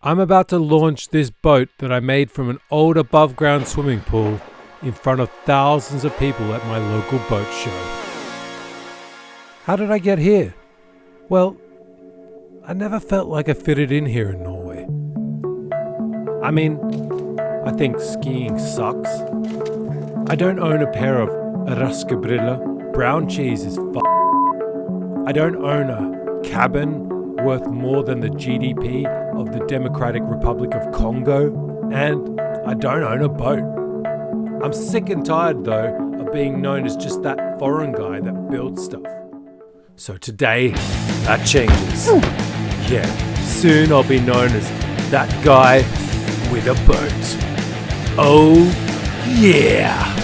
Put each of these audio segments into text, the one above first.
I'm about to launch this boat that I made from an old above ground swimming pool in front of thousands of people at my local boat show. How did I get here? Well, I never felt like I fitted in here in Norway. I mean, I think skiing sucks. I don't own a pair of raskebriller. Brown cheese is I don't own a cabin worth more than the GDP of the Democratic Republic of Congo, and I don't own a boat. I'm sick and tired, though, of being known as just that foreign guy that builds stuff. So today, that changes. Yeah, soon I'll be known as that guy with a boat. Oh, yeah!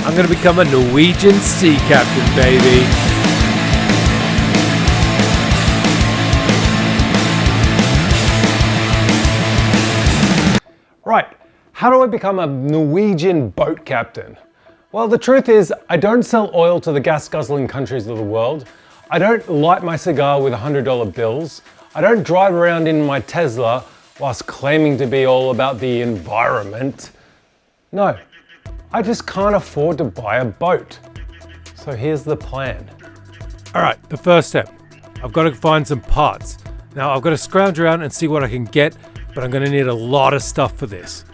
I'm gonna become a Norwegian sea captain, baby. Right, how do I become a Norwegian boat captain? Well, the truth is, I don't sell oil to the gas-guzzling countries of the world. I don't light my cigar with $100 bills. I don't drive around in my Tesla whilst claiming to be all about the environment. No, I just can't afford to buy a boat. So here's the plan. All right, the first step. I've got to find some parts. Now I've got to scrounge around and see what I can get, but I'm going to need a lot of stuff for this.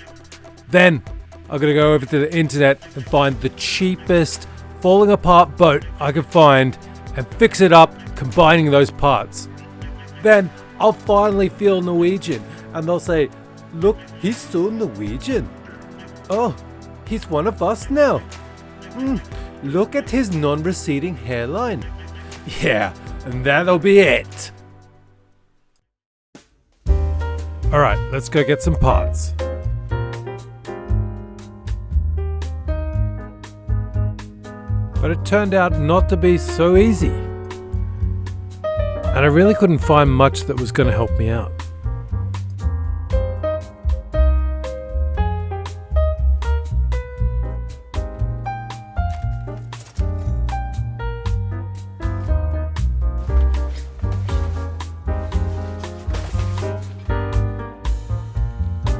Then I'm going to go over to the internet and find the cheapest falling apart boat I can find and fix it up, combining those parts. Then I'll finally feel Norwegian and they'll say, "Look, he's so Norwegian. Oh, he's one of us now. Look at his non-receding hairline." Yeah, and that'll be it. Alright, let's go get some parts. But it turned out not to be so easy. And I really couldn't find much that was going to help me out.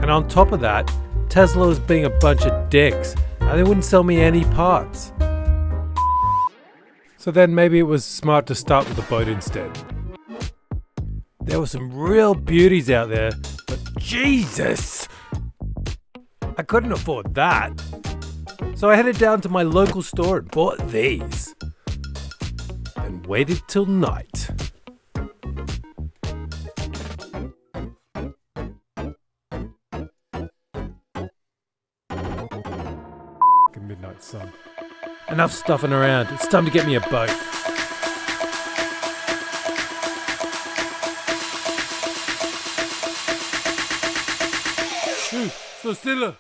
And on top of that, Tesla was being a bunch of dicks and they wouldn't sell me any parts. So then maybe it was smart to start with a boat instead. There were some real beauties out there, but Jesus! I couldn't afford that. So I headed down to my local store and bought these. And waited till night. Midnight sun. Enough stuffing around. It's time to get me a boat. So still.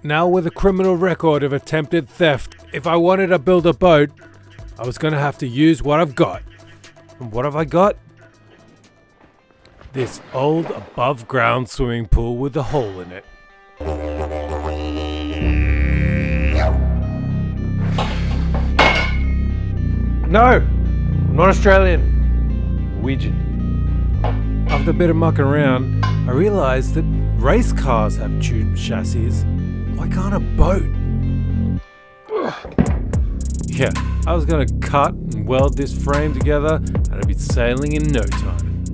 Now with a criminal record of attempted theft, if I wanted to build a boat, I was going to have to use what I've got. And what have I got? This old above ground swimming pool with a hole in it. No, I'm not Australian. Norwegian. After a bit of mucking around, I realised that race cars have tube chassis. Why can't a boat? Yeah, I was going to cut and weld this frame together and I'd be sailing in no time.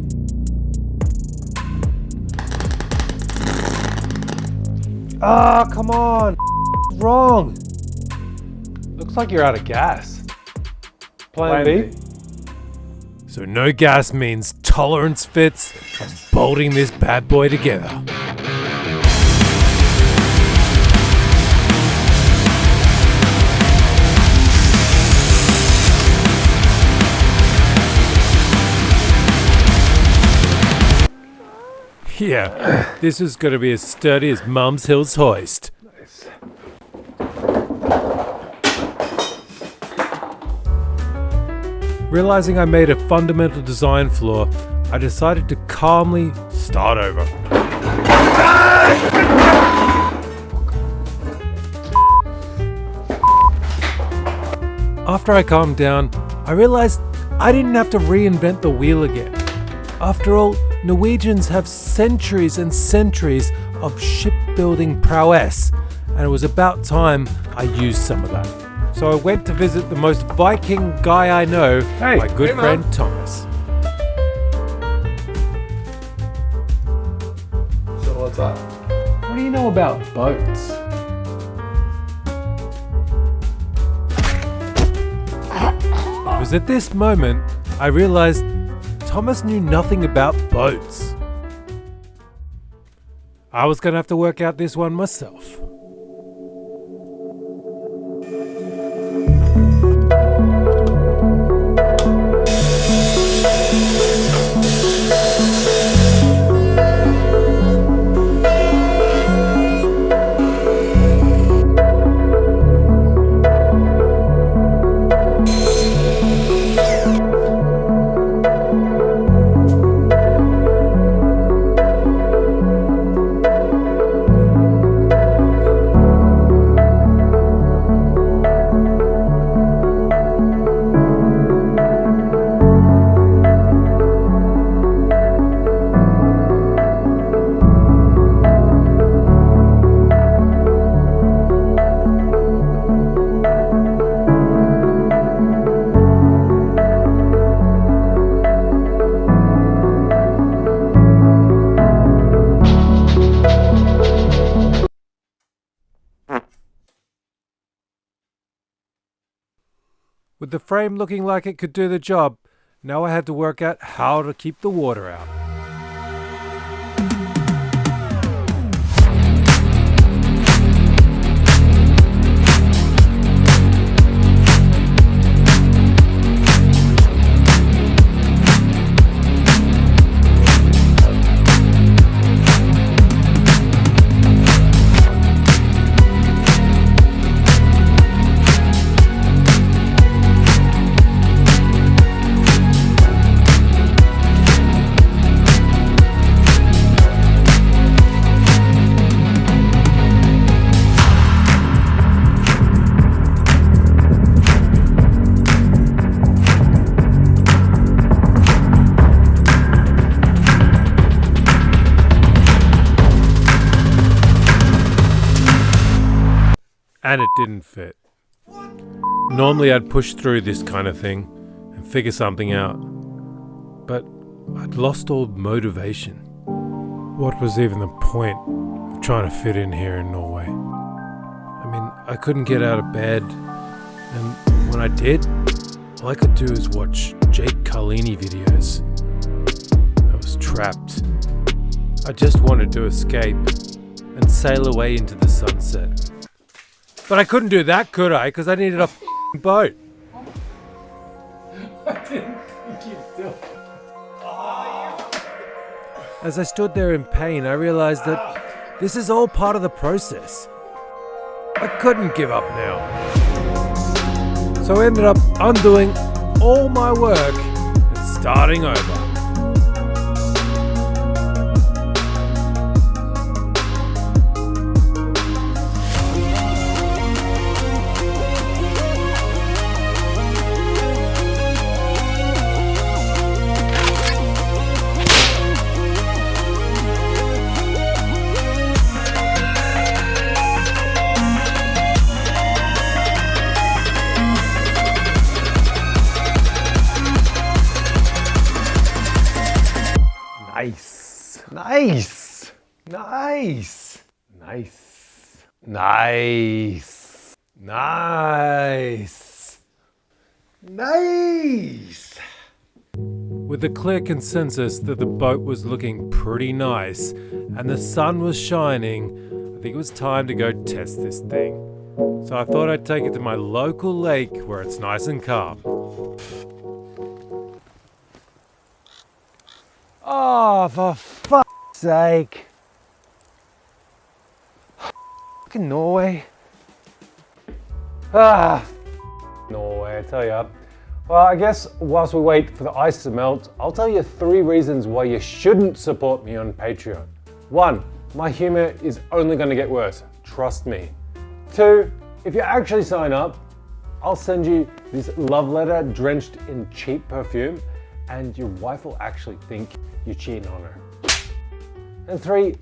Ah, come on. What's wrong? Looks like you're out of gas. Plan B? So no gas means tolerance fits. I'm bolting this bad boy together. Yeah, this is going to be as sturdy as Mum's Hill's hoist. Nice. Realizing I made a fundamental design flaw, I decided to calmly start over. After I calmed down, I realized I didn't have to reinvent the wheel again. After all, Norwegians have centuries and centuries of shipbuilding prowess, and it was about time I used some of that. So I went to visit the most Viking guy I know, my good friend Thomas. So what's up? What do you know about boats? It was at this moment I realized Thomas knew nothing about boats. I was going to have to work out this one myself. With the frame looking like it could do the job, now I had to work out how to keep the water out. And it didn't fit. Normally I'd push through this kind of thing and figure something out, but I'd lost all motivation. What was even the point of trying to fit in here in Norway? I mean, I couldn't get out of bed, and when I did, all I could do is watch Jake Carlini videos. I was trapped. I just wanted to escape and sail away into the sunset. But I couldn't do that, could I? Because I needed a boat. I didn't think you'd do it. As I stood there in pain, I realized that this is all part of the process. I couldn't give up now. So I ended up undoing all my work and starting over. Nice. Nice. Nice. Nice. Nice. Nice. With the clear consensus that the boat was looking pretty nice and the sun was shining, I think it was time to go test this thing. So I thought I'd take it to my local lake where it's nice and calm. Oh, for fuck's sake. Fucking Norway. Norway, I tell ya. Well, I guess whilst we wait for the ice to melt, I'll tell you 3 reasons why you shouldn't support me on Patreon. 1, my humor is only going to get worse, trust me. 2, if you actually sign up, I'll send you this love letter drenched in cheap perfume. and your wife will actually think you're cheating on her. And 3,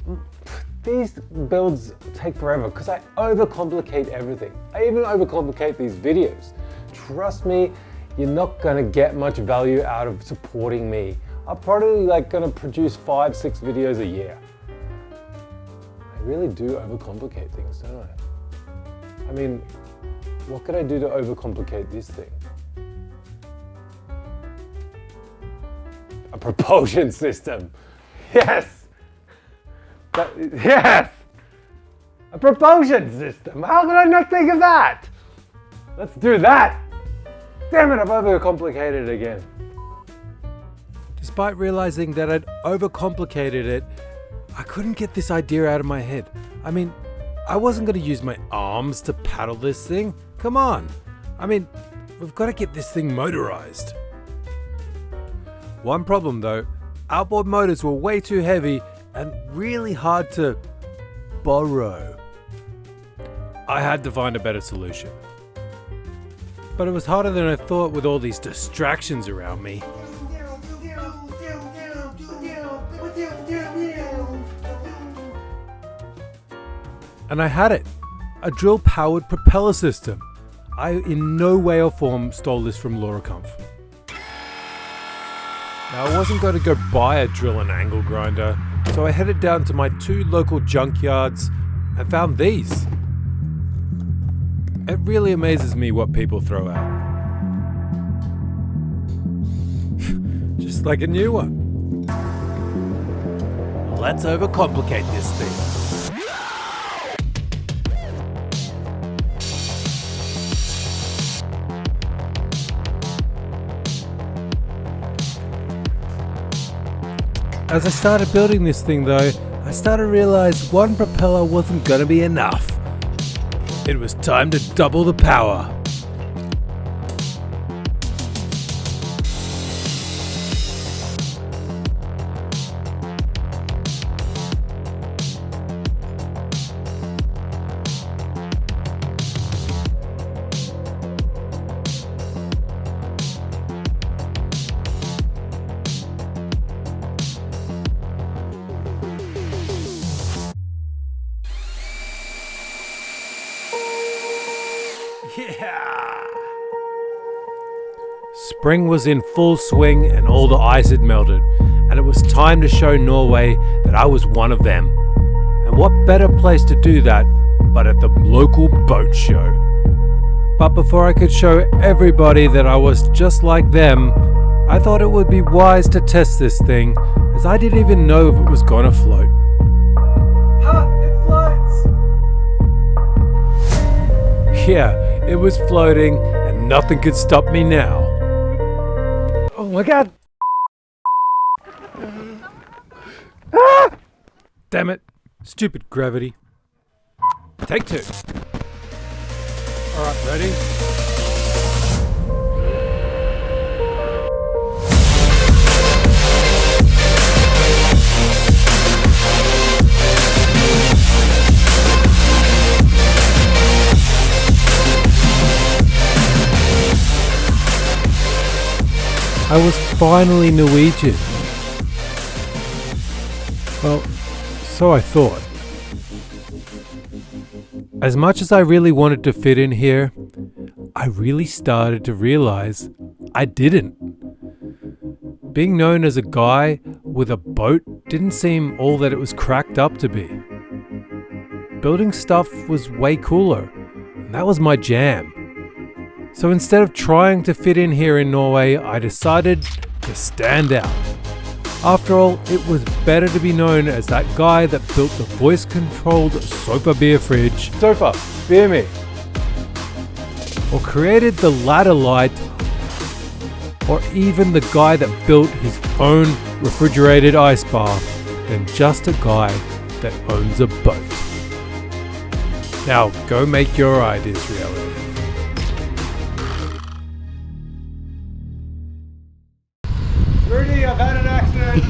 these builds take forever because I overcomplicate everything. I even overcomplicate these videos. Trust me, you're not gonna get much value out of supporting me. I'm probably gonna produce 5-6 videos a year. I really do overcomplicate things, don't I? I mean, what could I do to overcomplicate this thing? A propulsion system. Yes! Yes! A propulsion system. How could I not think of that? Let's do that. Damn it, I've overcomplicated it again. Despite realizing that I'd overcomplicated it, I couldn't get this idea out of my head. I mean, I wasn't going to use my arms to paddle this thing. Come on. I mean, we've got to get this thing motorized. One problem though, outboard motors were way too heavy and really hard to borrow. I had to find a better solution. But it was harder than I thought with all these distractions around me. And I had it, a drill-powered propeller system. I in no way or form stole this from Laura Kampf. Now I wasn't going to go buy a drill and angle grinder, so I headed down to my 2 local junkyards and found these. It really amazes me what people throw out. Just like a new one. Let's overcomplicate this thing. As I started building this thing though, I started to realize one propeller wasn't going to be enough. It was time to double the power. Yeah! Spring was in full swing and all the ice had melted, and it was time to show Norway that I was one of them. And what better place to do that but at the local boat show. But before I could show everybody that I was just like them, I thought it would be wise to test this thing, as I didn't even know if it was gonna float. Ha! It floats! Yeah, it was floating and nothing could stop me now. Oh my god! Ah! Damn it. Stupid gravity. Take 2. Alright, ready? I was finally Norwegian. Well, so I thought. As much as I really wanted to fit in here, I really started to realize I didn't. Being known as a guy with a boat didn't seem all that it was cracked up to be. Building stuff was way cooler, and that was my jam. So instead of trying to fit in here in Norway, I decided to stand out. After all, it was better to be known as that guy that built the voice-controlled sofa beer fridge, Sofa, beer me. or created the ladder light, or even the guy that built his own refrigerated ice bar, than just a guy that owns a boat. Now go make your ideas reality. Rudy, I've had an accident.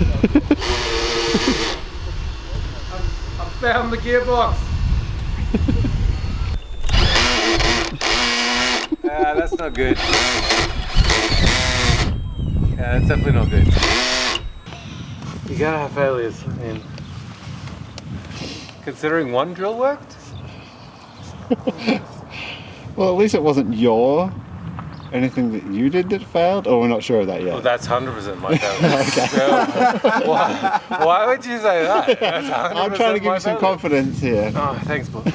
I found the gearbox. That's not good. Yeah, that's definitely not good. You gotta have failures. I mean, considering one drill worked? Well, at least it wasn't anything that you did that failed, or we're not sure of that yet. Well, that's 100% my failure. So, why would you say that? That's 100% I'm trying to give you some confidence here. Oh, thanks, bud.